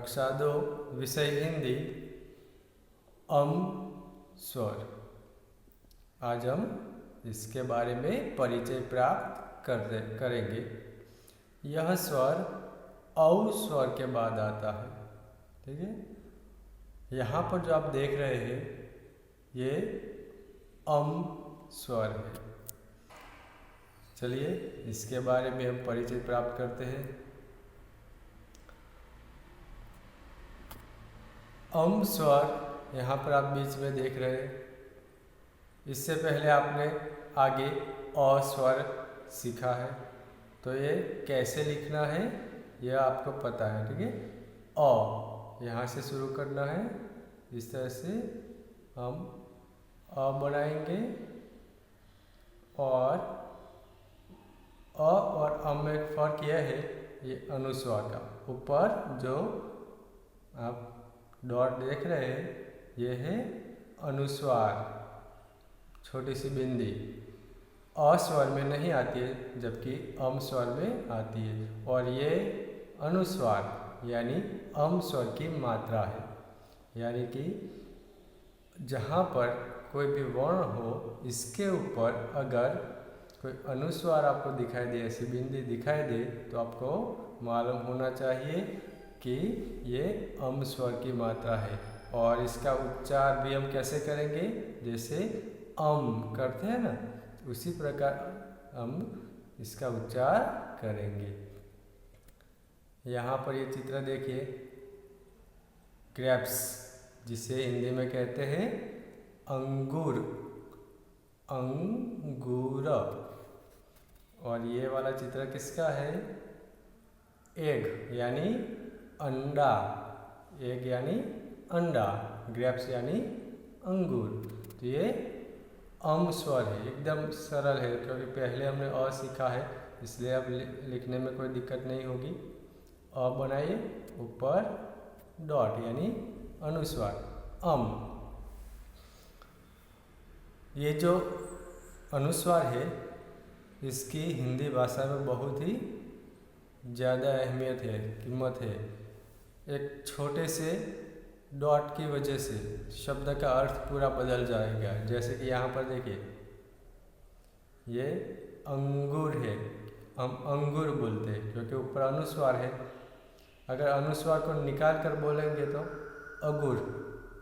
कक्षा 2 विषय हिंदी अम स्वर। आज हम इसके बारे में परिचय प्राप्त करेंगे। यह स्वर औ स्वर के बाद आता है। ठीक है, यहाँ पर जो आप देख रहे हैं ये अम स्वर है। चलिए इसके बारे में हम परिचय प्राप्त करते हैं। अम स्वर यहाँ पर आप बीच में देख रहे हैं। इससे पहले आपने आगे अ स्वर सीखा है, तो ये कैसे लिखना है यह आपको पता है। ठीक है, अ यहाँ से शुरू करना है। इस तरह से हम अ बनाएंगे और अ और अम में फर्क यह है, ये अनुस्वार का ऊपर जो आप डॉट देख रहे हैं ये है अनुस्वार, छोटी सी बिंदी अ स्वर में नहीं आती है जबकि अम स्वर में आती है। और ये अनुस्वार यानी अम स्वर की मात्रा है। यानी कि जहाँ पर कोई भी वर्ण हो इसके ऊपर अगर कोई अनुस्वार आपको दिखाई दे, ऐसी बिंदी दिखाई दे, तो आपको मालूम होना चाहिए कि ये अम स्वर की मात्रा है। और इसका उच्चार भी हम कैसे करेंगे, जैसे अम करते हैं ना, उसी प्रकार हम इसका उच्चार करेंगे। यहाँ पर ये चित्र देखिए, ग्रेप्स जिसे हिंदी में कहते हैं अंगूर, अंगूर। और ये वाला चित्र किसका है, एग यानी अंडा, एग यानी अंडा, ग्रेप्स यानी अंगूर। तो ये अम स्वर है, एकदम सरल है क्योंकि पहले हमने अ सीखा है, इसलिए अब लिखने में कोई दिक्कत नहीं होगी। अ बनाइए, ऊपर डॉट यानी अनुस्वार अम। ये जो अनुस्वार है इसकी हिंदी भाषा में बहुत ही ज़्यादा अहमियत है, कीमत है। एक छोटे से डॉट की वजह से शब्द का अर्थ पूरा बदल जाएगा। जैसे कि यहाँ पर देखिए, ये अंगूर है, हम अंगूर बोलते हैं क्योंकि ऊपर अनुस्वार है। अगर अनुस्वार को निकाल कर बोलेंगे तो अगुर,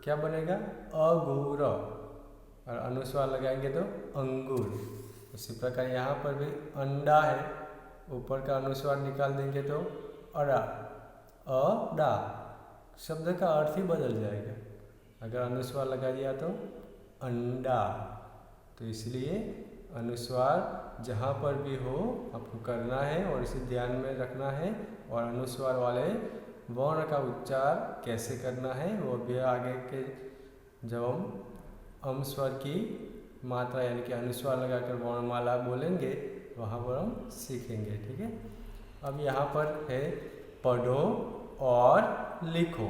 क्या बनेगा, अगूर। और अनुस्वार लगाएंगे तो अंगूर। उसी प्रकार यहाँ पर भी अंडा है, ऊपर का अनुस्वार निकाल देंगे तो अड़ा, अडा, शब्द का अर्थ ही बदल जाएगा। अगर अनुस्वार लगा दिया तो अंडा। तो इसलिए अनुस्वार जहाँ पर भी हो आपको करना है और इसे ध्यान में रखना है। और अनुस्वार वाले वर्ण का उच्चार कैसे करना है वो भी आगे के जब हम अम स्वर की मात्रा यानी कि अनुस्वार लगाकर वर्णमाला बोलेंगे वहाँ पर हम सीखेंगे। ठीक है, अब यहाँ पर है पढ़ो और लिखो,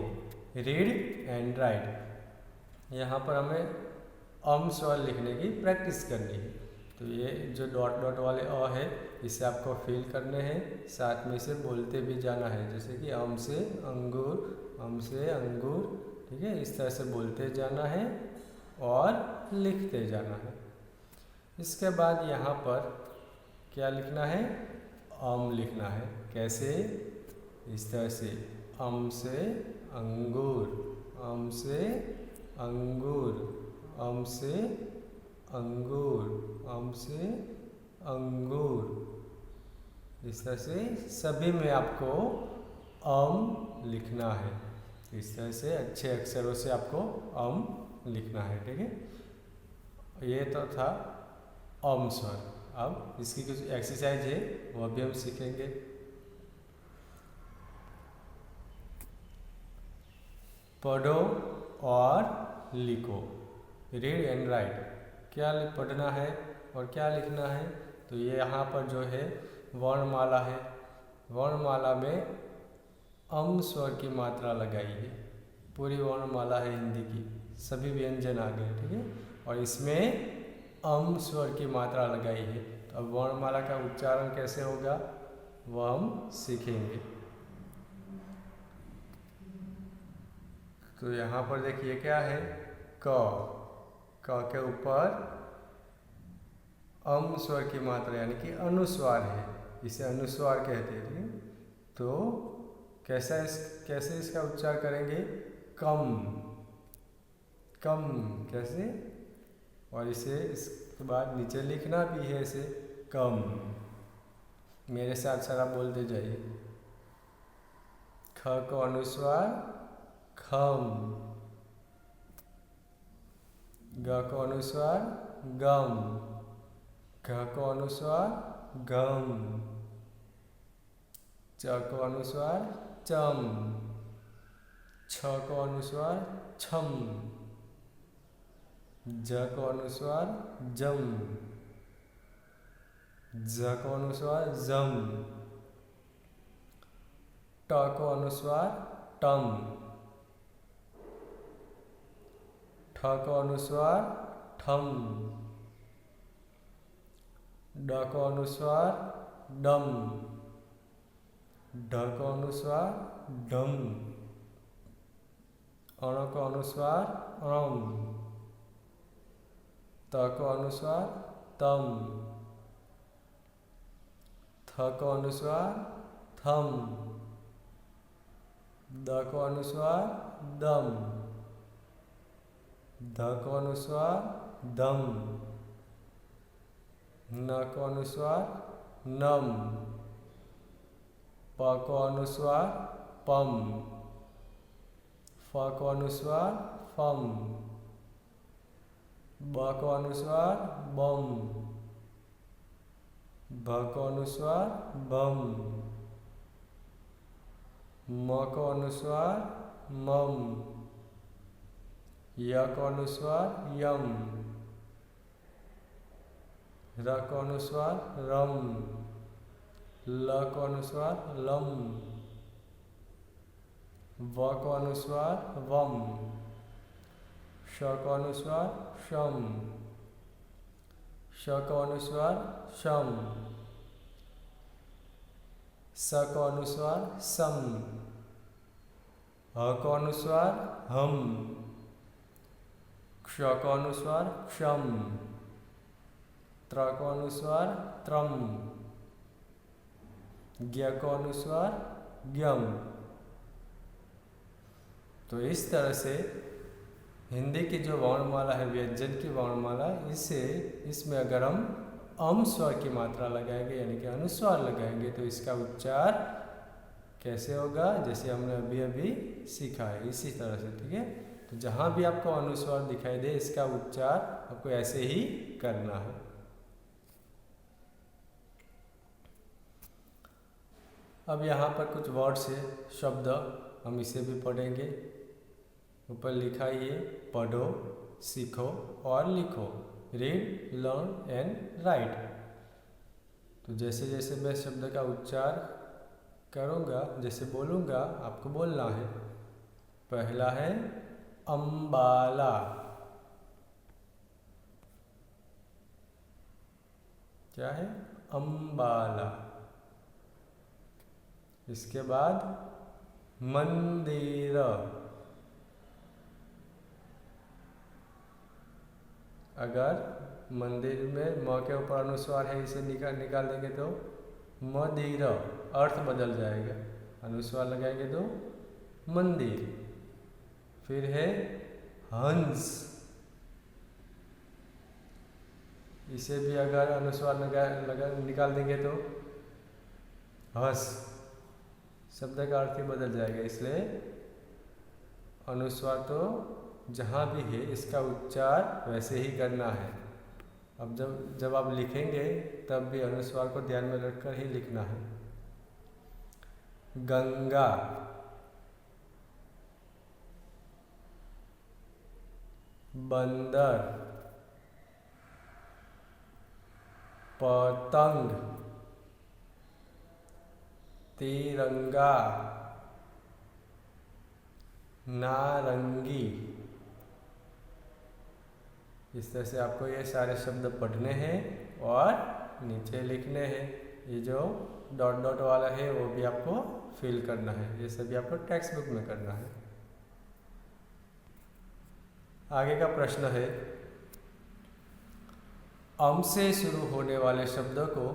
रीड एंड राइट। यहाँ पर हमें अम स्वर लिखने की प्रैक्टिस करनी है। तो ये जो डॉट डॉट वाले अ है इसे आपको फील करने हैं, साथ में इसे बोलते भी जाना है। जैसे कि अम से अंगूर, अम से अंगूर। ठीक है, इस तरह से बोलते जाना है और लिखते जाना है। इसके बाद यहाँ पर क्या लिखना है, अम लिखना है। कैसे, इस तरह से अम से अंगूर, अम से अंगूर, अम से अंगूर, अम से अंगूर। इस तरह से सभी में आपको अम लिखना है। इस तरह से अच्छे अक्षरों से आपको अम लिखना है। ठीक है, ये तो था अम स्वर। अब इसकी कुछ एक्सरसाइज है वह भी हम सीखेंगे। पढ़ो और लिखो, रीड एंड राइट। क्या पढ़ना है और क्या लिखना है, तो ये यहाँ पर जो है वर्णमाला है। वर्णमाला में अम स्वर की मात्रा लगाई है। पूरी वर्णमाला है हिंदी की, सभी व्यंजन आ गए। ठीक है, और इसमें अम स्वर की मात्रा लगाई है। तो अब वर्णमाला का उच्चारण कैसे होगा वह हम सीखेंगे। तो यहाँ पर देखिए क्या है, क के ऊपर अम स्वर की मात्रा यानी कि अनुस्वार है, इसे अनुस्वार कहते हैं। तो कैसे इसका उच्चार करेंगे, कम कम कैसे, और इसे इसके बाद नीचे लिखना भी है इसे कम। मेरे साथ साथ आप बोलते जाइए, ख को अनुस्वार खम, ग को अनुस्वार गम, घ को अनुस्वार गम, च को अनुस्वार चम, छ को अनुस्वार छम, ज को अनुस्वार जम, ज को अनुस्वार जम, ट को अनुस्वार टम, ठ को अनुस्वार ठम, ड को अनुस्वार डम, ढ को अनुस्वार डम, अण को अनुस्वार अम, त को अनुस्वार तम, थ को अनुस्वार थम, द को अनुस्वार दम, ध को अनुस्वार दम, न को अनुस्वार नम, प को अनुस्वार पम, फ को अनुस्वार फम, ब को अनुस्वार बम, भ को अनुस्वार बम, म को अनुस्वार मम, य को अनुस्वार यम, र को अनुस्वार रम, ल को अनुस्वार लम, व को अनुस्वार वम, श को अनुस्वार शम, श को अनुस्वार शम, स को अनुस्वार सम, ह को अनुस्वार हम, क्ष को अनुस्वार क्षम, त्र को अनुस्वार त्रम, ज्ञ को अनुस्वार ज्ञम। तो इस तरह से हिंदी की जो वर्णमाला है, व्यंजन की वर्णमाला, इसमें अगर हम अम स्वर की मात्रा लगाएंगे यानी कि अनुस्वार लगाएंगे तो इसका उच्चार कैसे होगा, जैसे हमने अभी अभी सीखा है इसी तरह से। ठीक है, तो जहाँ भी आपको अनुस्वार दिखाई दे इसका उच्चार आपको ऐसे ही करना है। अब यहाँ पर कुछ वर्ड्स है, शब्द, हम इसे भी पढ़ेंगे। ऊपर लिखा ही है, पढ़ो, सीखो और लिखो, रीड, लर्न एंड राइट। तो जैसे जैसे मैं शब्द का उच्चार करूँगा, जैसे बोलूँगा, आपको बोलना है। पहला है अम्बाला, क्या है, अम्बाला। इसके बाद मंदिर, अगर मंदिर में म के ऊपर अनुस्वार है, इसे निकाल देंगे तो मदिर, अर्थ बदल जाएगा। अनुस्वार लगाएंगे तो मंदिर। फिर है हंस, इसे भी अगर अनुस्वार निकाल देंगे तो हंस, शब्द का अर्थ ही बदल जाएगा। इसलिए अनुस्वार तो जहाँ भी है इसका उच्चार वैसे ही करना है। अब जब आप लिखेंगे तब भी अनुस्वार को ध्यान में रखकर ही लिखना है। गंगा, बंदर, पतंग, तिरंगा, नारंगी। इस तरह से आपको ये सारे शब्द पढ़ने हैं और नीचे लिखने हैं। ये जो डॉट डॉट वाला है वो भी आपको फिल करना है। ये सभी आपको टेक्स्ट बुक में करना है। आगे का प्रश्न है, अम से शुरू होने वाले शब्दों को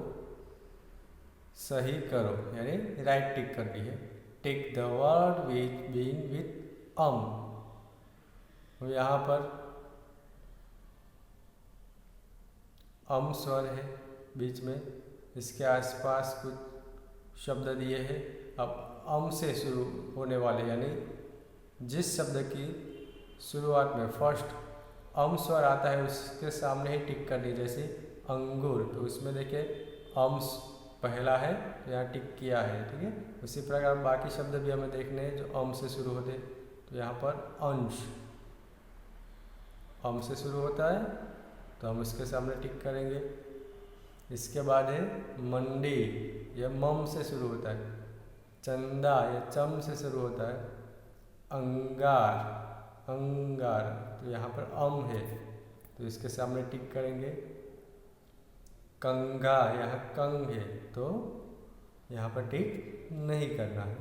सही करो, यानी राइट टिक करनी है। Tick the word which being with um. यहाँ पर अम स्वर है बीच में, इसके आसपास कुछ शब्द दिए हैं। अब अम से शुरू होने वाले, यानी जिस शब्द की शुरुआत में फर्स्ट अम स्वर आता है उसके सामने ही टिक करनी। जैसे अंगूर, तो उसमें देखिए अम पहला है तो यहाँ टिक किया है, ठीक है। उसी प्रकार बाकी शब्द भी हमें देखने हैं जो अम से शुरू होते हैं। तो यहाँ पर अंश अम से शुरू होता है तो हम उसके सामने टिक करेंगे। इसके बाद है मंडी, यह मम से शुरू होता है। चंदा, यह चम से शुरू होता है। अंगार, अंगार, तो यहाँ पर अम है तो इसके सामने टिक करेंगे। कंगा, यहाँ कंग है तो यहाँ पर टिक नहीं करना है।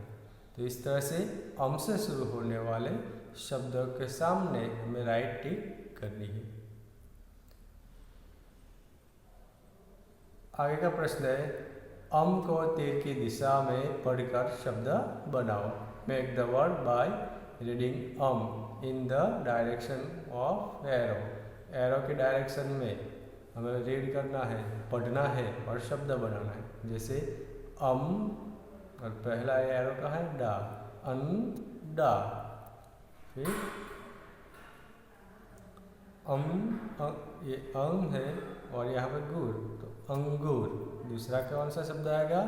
तो इस तरह से अम से शुरू होने वाले शब्दों के सामने हमें राइट टिक करनी है। आगे का प्रश्न है, अम को तीर की दिशा में पढ़कर शब्द बनाओ। Make the word by reading um in the direction of arrow. Arrow के डायरेक्शन में हमें रीड करना है, पढ़ना है और शब्द बनाना है। जैसे अम और पहला एरो का है डा, अंडा। फिर ये अंग है और यहाँ पर गुर, तो अंगूर। दूसरा कौन सा शब्द आएगा?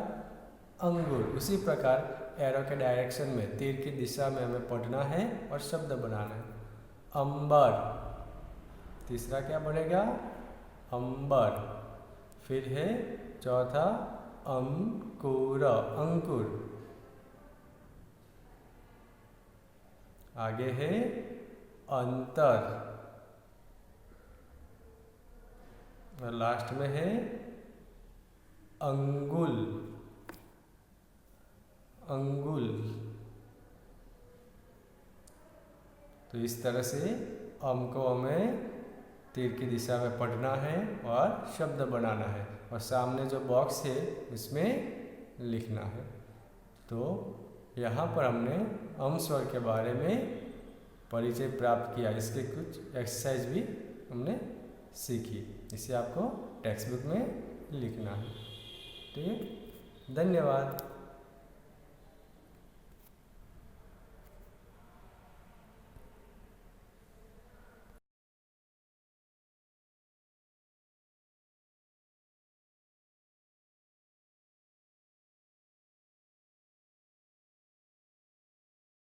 अंगूर। उसी प्रकार एरो के डायरेक्शन में तीर की दिशा में हमें पढ़ना है और शब्द बनाना है। अंबर, तीसरा क्या बनेगा? अंबर। फिर है चौथा अंकुर, अंकुर। आगे है अंतर और लास्ट में है अंगुल, अंगुल। तो इस तरह से अम को हमें तीर की दिशा में पढ़ना है और शब्द बनाना है और सामने जो बॉक्स है उसमें लिखना है। तो यहाँ पर हमने अम स्वर के बारे में परिचय प्राप्त किया। इसके कुछ एक्सरसाइज भी हमने सीखी। इसे आपको टेक्स्ट बुक में लिखना है। ठीक है, धन्यवाद।